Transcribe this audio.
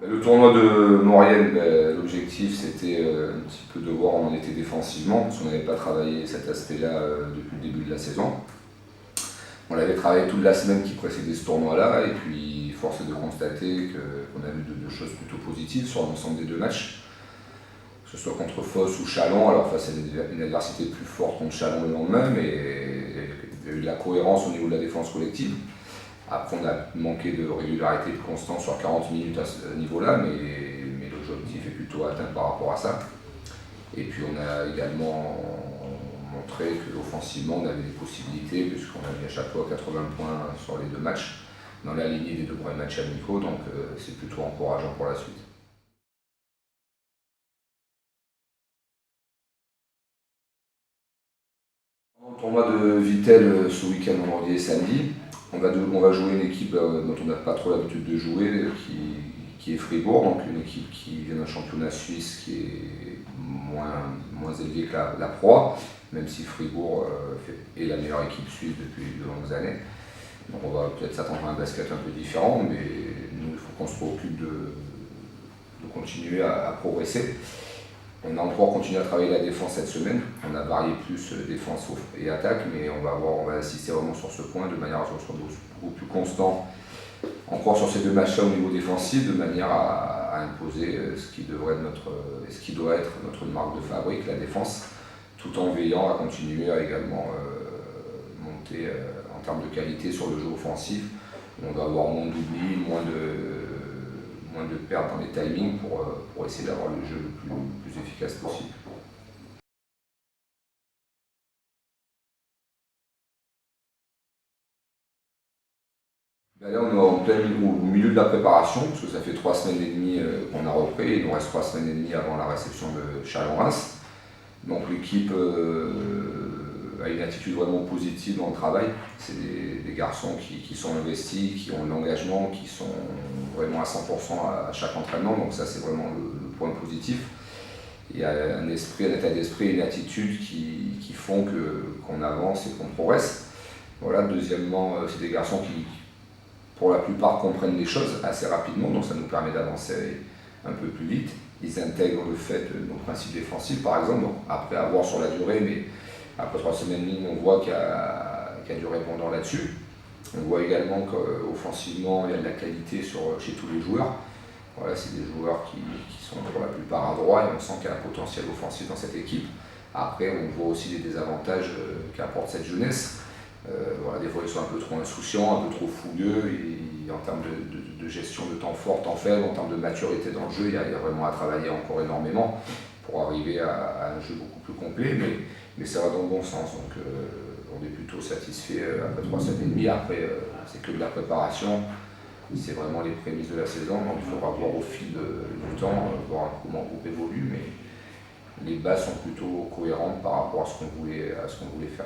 Le tournoi de Maurienne, l'objectif c'était un petit peu de voir où on en était défensivement, parce qu'on n'avait pas travaillé cet aspect-là depuis le début de la saison. On l'avait travaillé toute la semaine qui précédait ce tournoi-là, et puis force est de constater qu'on a vu deux choses plutôt positives sur l'ensemble des deux matchs, que ce soit contre Foss ou Châlons. Alors face à une adversité plus forte contre Châlons le lendemain, mais il y a eu de la cohérence au niveau de la défense collective. Après, on a manqué de régularité et de constance sur 40 minutes à ce niveau-là, mais l'objectif est plutôt atteint par rapport à ça. Et puis on a également montré qu'offensivement on avait des possibilités, puisqu'on a mis à chaque fois 80 points sur les deux matchs, dans la lignée des deux premiers matchs amicaux, donc c'est plutôt encourageant pour la suite. Le tournoi de Vittel ce week-end, vendredi et samedi, on va jouer une équipe dont on n'a pas trop l'habitude de jouer, qui est Fribourg, donc une équipe qui vient d'un championnat suisse qui est moins élevé que la Pro, même si Fribourg est la meilleure équipe suisse depuis de longues années. Donc on va peut-être s'attendre à un basket un peu différent, mais nous, il faut qu'on se préoccupe de continuer à progresser. On a encore continué à travailler la défense cette semaine. On a varié plus défense et attaque, mais on va insister vraiment sur ce point de manière à ce qu'on soit beaucoup plus constant encore sur ces deux matchs-là au niveau défensif, de manière à imposer ce qui doit être notre marque de fabrique, la défense, tout en veillant à continuer à également monter en termes de qualité sur le jeu offensif. On va avoir moins d'oubli, moins de pertes dans les timings pour essayer d'avoir le jeu le plus efficace possible. Ben là, on est au milieu de la préparation, parce que ça fait 3 semaines et demie qu'on a repris. Il nous reste 3 semaines et demie avant la réception de Châlons-Reims. Donc l'équipe a une attitude vraiment positive dans le travail. C'est des garçons qui sont investis, qui ont de l'engagement, qui sont vraiment à 100% à chaque entraînement. Donc ça, c'est vraiment le point positif. Il y a un état d'esprit, une attitude qui font qu'on avance et qu'on progresse. Voilà. Deuxièmement, c'est des garçons qui, pour la plupart, comprennent les choses assez rapidement, donc ça nous permet d'avancer un peu plus vite. Ils intègrent le fait de nos principes défensifs, par exemple, donc après avoir sur la durée, mais après 3 semaines, on voit qu'il y a du répondant là-dessus. On voit également qu'offensivement, il y a de la qualité chez tous les joueurs. Voilà, c'est des joueurs qui sont pour la plupart à droit, et on sent qu'il y a un potentiel offensif dans cette équipe. Après, on voit aussi les désavantages qu'apporte cette jeunesse. Voilà, des fois, ils sont un peu trop insouciants, un peu trop fougueux, et en termes de gestion de temps fort, temps faible, en termes de maturité dans le jeu, il y a vraiment à travailler encore énormément pour arriver à un jeu beaucoup plus complet, mais ça va dans le bon sens. Donc on est plutôt satisfait après 3 semaines et demie. Après, c'est que de la préparation, c'est vraiment les prémices de la saison, donc il faudra voir au fil du temps, voir comment le groupe évolue, mais les bases sont plutôt cohérentes par rapport à ce qu'on voulait faire.